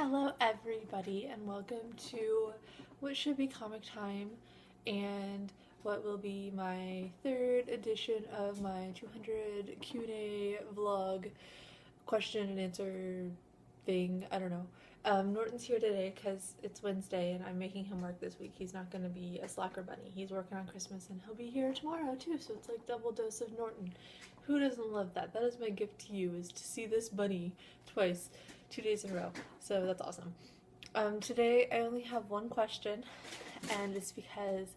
Hello everybody and welcome to what should be comic time and what will be my third edition of my 200 Q&A vlog question and answer thing. I don't know. Norton's here today because it's Wednesday and I'm making him work this week. He's not going to be a slacker bunny. He's working on Christmas and he'll be here tomorrow too, so it's like double dose of Norton. Who doesn't love that? That is my gift to you, is to see this bunny twice, 2 days in a row. So that's awesome. Today I only have one question, and it's because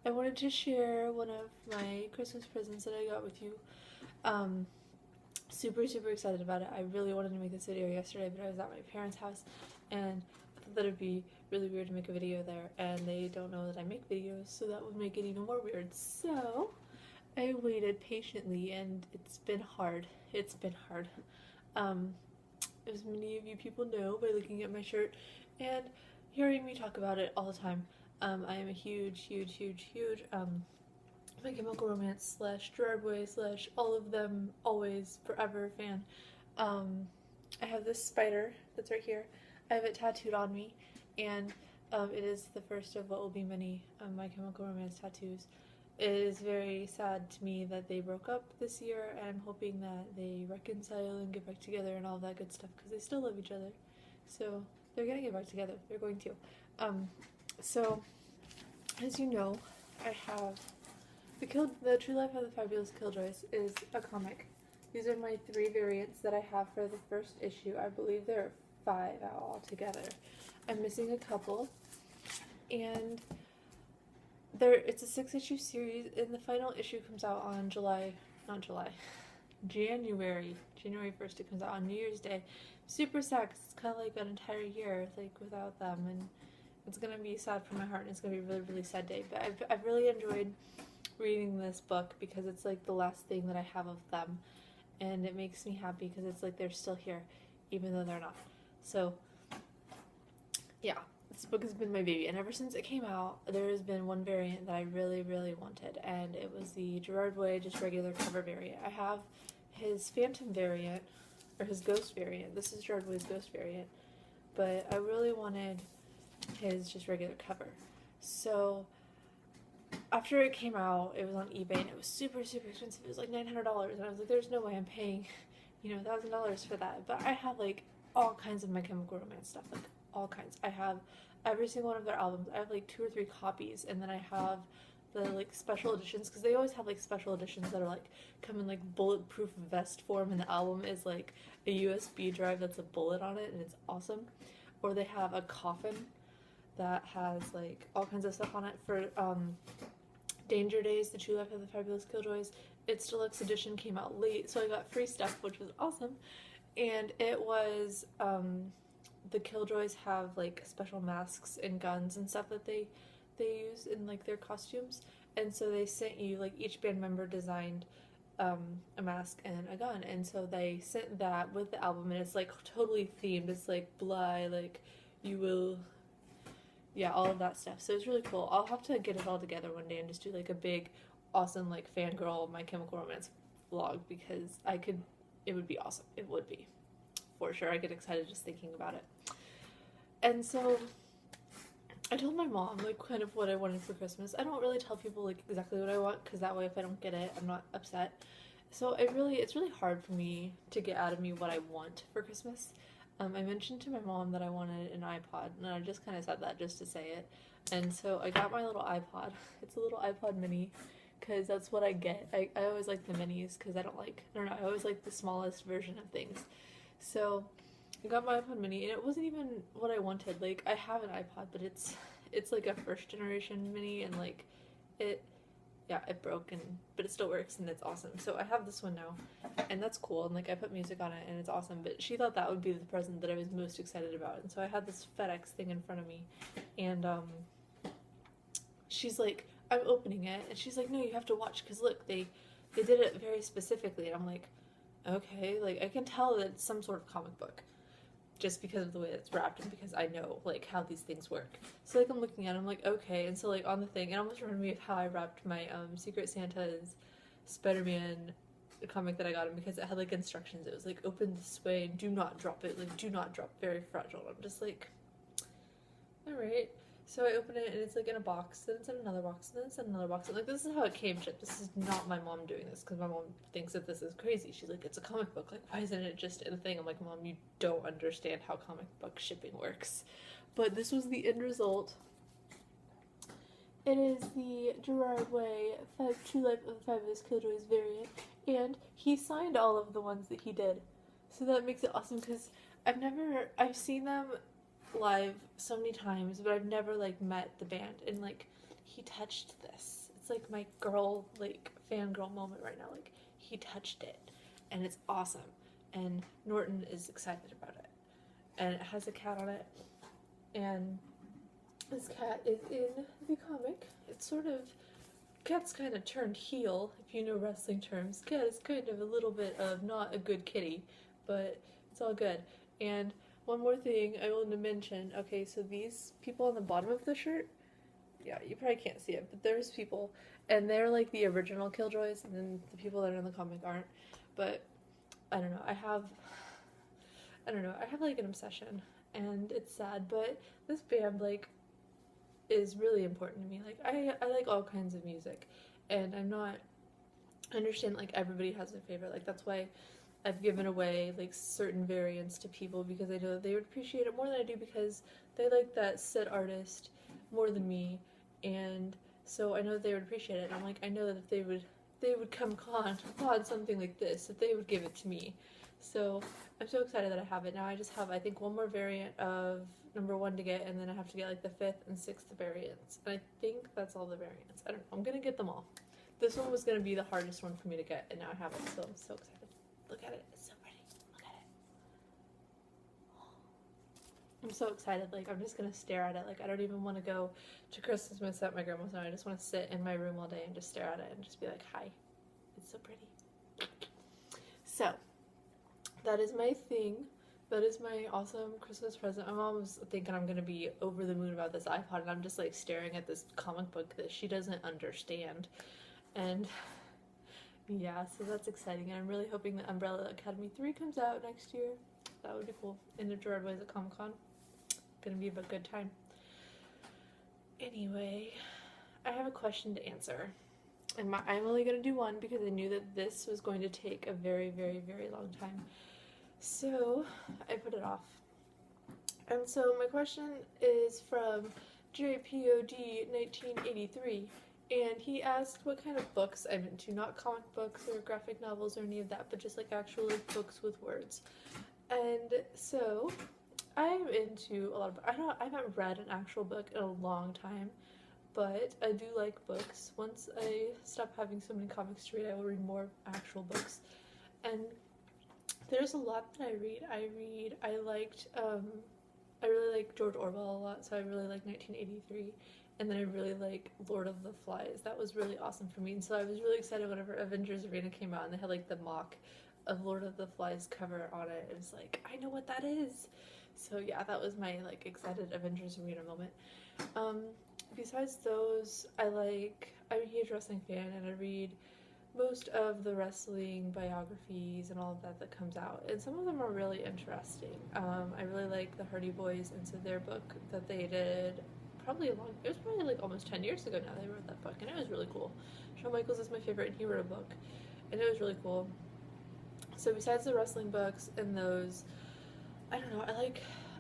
I wanted to share one of my Christmas presents that I got with you. Super excited about it. I really wanted to make this video yesterday, but I was at my parents' house and I thought that it'd be really weird to make a video there, and they don't know that I make videos, so that would make it even more weird. So I waited patiently and it's been hard. As many of you people know by looking at my shirt and hearing me talk about it all the time, I am a huge My Chemical Romance / Gerard Way / all of them always forever fan. I have this spider that's right here. I have it tattooed on me, and it is the first of what will be many My Chemical Romance tattoos. It is very sad to me that they broke up this year, and I'm hoping that they reconcile and get back together and all that good stuff, because they still love each other. So they're gonna get back together. They're going to. So as you know, I have the True Life of the Fabulous Killjoys is a comic. These are my 3 variants that I have for the first issue. I believe there are 5 altogether. I'm missing a couple, and it's a 6-issue series, and the final issue comes out on January 1st. It comes out on New Year's Day. Super sad, 'cause it's kind of like an entire year like without them, and it's gonna be sad for my heart, and it's gonna be a really sad day. But I've really enjoyed reading this book because it's like the last thing that I have of them, and it makes me happy because it's like they're still here even though they're not. So yeah, this book has been my baby, and ever since it came out there has been one variant that I really wanted, and it was the Gerard Way just regular cover variant. I have his Phantom variant, or his Ghost variant. This is Gerard Way's Ghost variant, but I really wanted his just regular cover. So after it came out, it was on eBay and it was super expensive. It was like $900, and I was like, there's no way I'm paying, $1,000 for that. But I have like all kinds of My Chemical Romance stuff, like all kinds. I have every single one of their albums. I have like 2 or 3 copies, and then I have the like special editions, because they always have like special editions that are like come in like bulletproof vest form, and the album is like a USB drive that's a bullet on it, and it's awesome. Or they have a coffin that has like all kinds of stuff on it. For Danger Days, The True Life of the Fabulous Killjoys, its deluxe edition came out late, so I got free stuff, which was awesome. And it was the Killjoys have like special masks and guns and stuff that they use in like their costumes, and so they sent you, like, each band member designed a mask and a gun, and so they sent that with the album, and it's like totally themed. It's like Bli, like you will, yeah, all of that stuff. So it's really cool. I'll have to get it all together one day and just do like a big awesome like fangirl My Chemical Romance vlog, because it would be awesome. It would be, for sure. I get excited just thinking about it. And so I told my mom like kind of what I wanted for Christmas. I don't really tell people like exactly what I want, because that way if I don't get it, I'm not upset. So it's really hard for me to get out of me what I want for Christmas. I mentioned to my mom that I wanted an iPod, and I just kind of said that just to say it. And so I got my little iPod. It's a little iPod mini, because that's what I get. I always like the minis, because I don't know, I always like the smallest version of things. So I got my iPod mini, and it wasn't even what I wanted. Like, I have an iPod, but it's like a first generation mini, and like it broke, but it still works, and it's awesome. So I have this one now, and that's cool, and like I put music on it, and it's awesome. But she thought that would be the present that I was most excited about, and so I had this FedEx thing in front of me, and she's like, I'm opening it, and she's like, no, you have to watch, because look, they did it very specifically. And I'm like, okay, like I can tell that it's some sort of comic book, just because of the way it's wrapped, and because I know like how these things work. So like I'm looking at it, I'm like, okay. And so like on the thing, it almost reminded me of how I wrapped my Secret Santa's Spider-Man a comic that I got him because it had like instructions. It was like, open this way and do not drop it, like do not drop, very fragile. I'm just like, alright. So I open it and it's like in a box, then it's in another box, then it's in another box. And like, this is how it came shipped. This is not my mom doing this because my mom thinks that this is crazy. She's like, it's a comic book, like why isn't it just in a thing? I'm like, Mom, you don't understand how comic book shipping works. But this was the end result. It is the Gerard Way True Life of the Fabulous Killjoys variant, and he signed all of the ones that he did. So that makes it awesome because I've seen them live so many times, but I've never like met the band, and like he touched this. It's like my girl, like fangirl moment right now. Like he touched it and it's awesome, and Norton is excited about it, and it has a cat on it, and this cat is in the comic. It's sort of, cat's kind of turned heel, if you know wrestling terms. Cat is kind of a little bit of not a good kitty, but it's all good. And one more thing I wanted to mention. Okay, so these people on the bottom of the shirt, yeah, you probably can't see it, but there's people, and they're like the original Killjoys, and then the people that are in the comic aren't. But I don't know, I have like an obsession, and it's sad, but this band like is really important to me. Like I like all kinds of music, and I understand like everybody has their favorite. Like that's why I've given away like certain variants to people, because I know that they would appreciate it more than I do, because they like that said artist more than me, and so I know that they would appreciate it. And I'm like, I know that if they would come upon something like this, that they would give it to me. So I'm so excited that I have it. Now I just have, I think, one more variant of number 1 to get, and then I have to get like the 5th and 6th variants. And I think that's all the variants. I don't know. I'm gonna get them all. This one was gonna be the hardest one for me to get, and now I have it, so I'm so excited. Look at it. It's so pretty. Look at it. I'm so excited. Like, I'm just gonna stare at it. Like, I don't even want to go to Christmas at my grandma's now. I just want to sit in my room all day and just stare at it and just be like, hi. It's so pretty. So that is my thing. That is my awesome Christmas present. My mom was thinking I'm gonna be over the moon about this iPod, and I'm just like staring at this comic book that she doesn't understand. And yeah, so that's exciting, and I'm really hoping that Umbrella Academy 3 comes out next year. That would be cool. And if Gerard Way is at Comic-Con, gonna be a good time. Anyway, I have a question to answer. And I'm only gonna do one because I knew that this was going to take a very, very, very long time. So I put it off. And so my question is from JPOD 1983. And he asked what kind of books I'm into, not comic books or graphic novels or any of that, but just like actual books with words. And so I'm into a lot of, I haven't read an actual book in a long time, but I do like books. Once I stop having so many comics to read, I will read more actual books. And there's a lot that I read. I really like George Orwell a lot, so I really like 1983. And then I really like Lord of the Flies. That was really awesome for me. And so I was really excited whenever Avengers Arena came out and they had like the mock of Lord of the Flies cover on it. It was like, I know what that is. So yeah, that was my like excited Avengers Arena moment. Besides those, I'm a huge wrestling fan, and I read most of the wrestling biographies and all of that comes out. And some of them are really interesting. I really like the Hardy Boys, and so their book that they did it was probably like almost 10 years ago now they wrote that book, and it was really cool. Shawn Michaels is my favorite, and he wrote a book, and it was really cool. So besides the wrestling books and those, I don't know,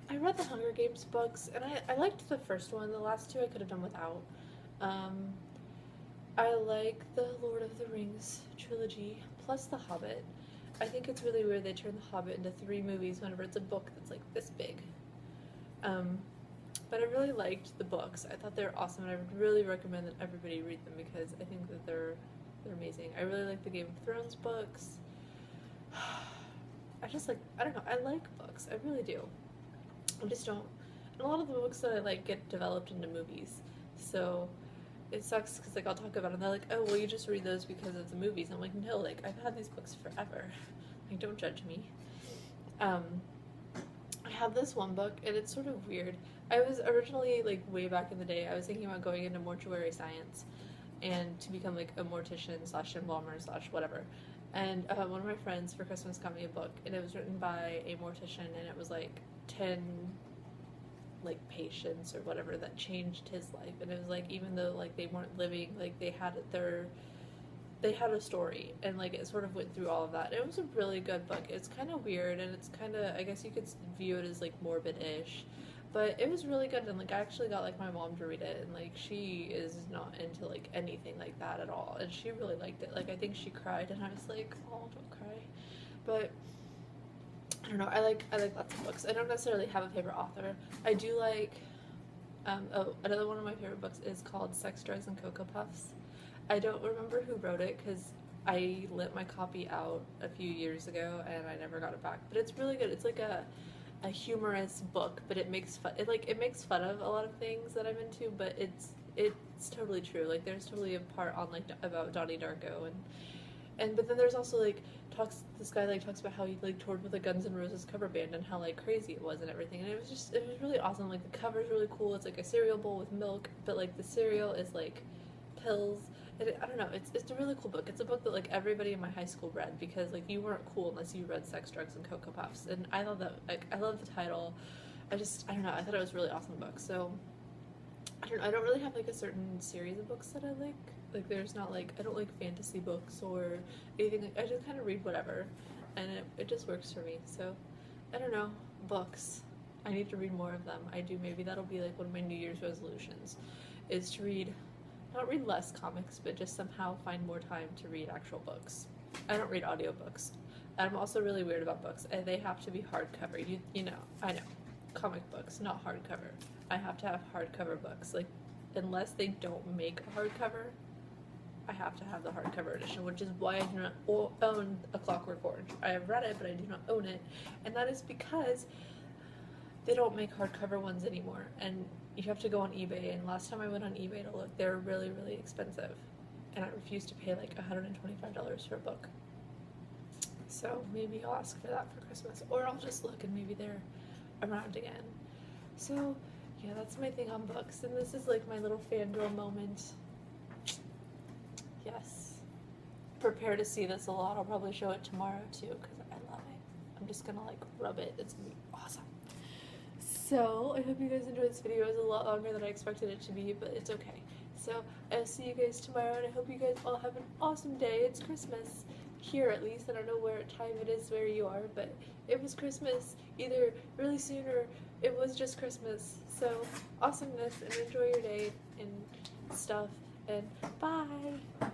I read the Hunger Games books, and I liked the first one. The last two I could have done without. I like the Lord of the Rings trilogy, plus The Hobbit. I think it's really weird they turned The Hobbit into 3 movies whenever it's a book that's like this big. But I really liked the books. I thought they were awesome, and I would really recommend that everybody read them because I think that they're amazing. I really like the Game of Thrones books. I don't know, I like books. I really do. I just don't. And a lot of the books that I like get developed into movies. So it sucks because like I'll talk about it and they're like, oh, well, you just read those because of the movies. And I'm like, no, like I've had these books forever. Like, don't judge me. I have this one book, and it's sort of weird. I was originally, like, way back in the day, I was thinking about going into mortuary science and to become, like, a mortician / embalmer / whatever. And one of my friends for Christmas got me a book, and it was written by a mortician, and it was like 10 like patients or whatever that changed his life. And it was like, even though like they weren't living, like they had a story, and like it sort of went through all of that. It was a really good book. It's kind of weird, and it's kind of, I guess you could view it as like morbid-ish, but it was really good. And like I actually got like my mom to read it, and like she is not into like anything like that at all, and she really liked it. Like I think she cried, and I was like, oh, don't cry. But I don't know, I like lots of books. I don't necessarily have a favorite author. I do like another one of my favorite books is called Sex, Drugs, and Cocoa Puffs. I don't remember who wrote it because I lent my copy out a few years ago and I never got it back. But it's really good. It's like a humorous book, but it makes fun. It makes fun of a lot of things that I'm into, but it's totally true. Like there's totally a part on like about Donnie Darko, and but then there's also like this guy like talks about how he like toured with a Guns N' Roses cover band and how like crazy it was and everything. And it was really awesome. Like the cover's really cool. It's like a cereal bowl with milk, but like the cereal is like pills. I don't know, it's a really cool book. It's a book that like everybody in my high school read, because like you weren't cool unless you read Sex, Drugs, and Cocoa Puffs. And I love that. Like I love the title. I don't know, I thought it was a really awesome book. So I don't really have like a certain series of books that I like. Like there's not like, I don't like fantasy books or anything. I just kind of read whatever, and it just works for me. So I don't know, books. I need to read more of them. I do. Maybe that'll be like one of my New Year's resolutions, is to not read less comics, but just somehow find more time to read actual books. I don't read audiobooks. I'm also really weird about books. They have to be hardcover. You know, I know. Comic books, not hardcover. I have to have hardcover books. Like, unless they don't make a hardcover, I have to have the hardcover edition, which is why I do not own A Clockwork Orange. I have read it, but I do not own it. And that is because they don't make hardcover ones anymore, and you have to go on eBay, and last time I went on eBay to look, they're really, really expensive, and I refuse to pay like $125 for a book. So maybe I'll ask for that for Christmas, or I'll just look and maybe they're around again. So yeah, that's my thing on books, and this is like my little fangirl moment. Yes. Prepare to see this a lot. I'll probably show it tomorrow too, because I love it. I'm just gonna like rub it. It's gonna be awesome. So, I hope you guys enjoyed this video. It was a lot longer than I expected it to be, but it's okay. So, I'll see you guys tomorrow, and I hope you guys all have an awesome day. It's Christmas, here at least. I don't know what time it is where you are, but it was Christmas either really soon or it was just Christmas. So, awesomeness, and enjoy your day and stuff, and bye!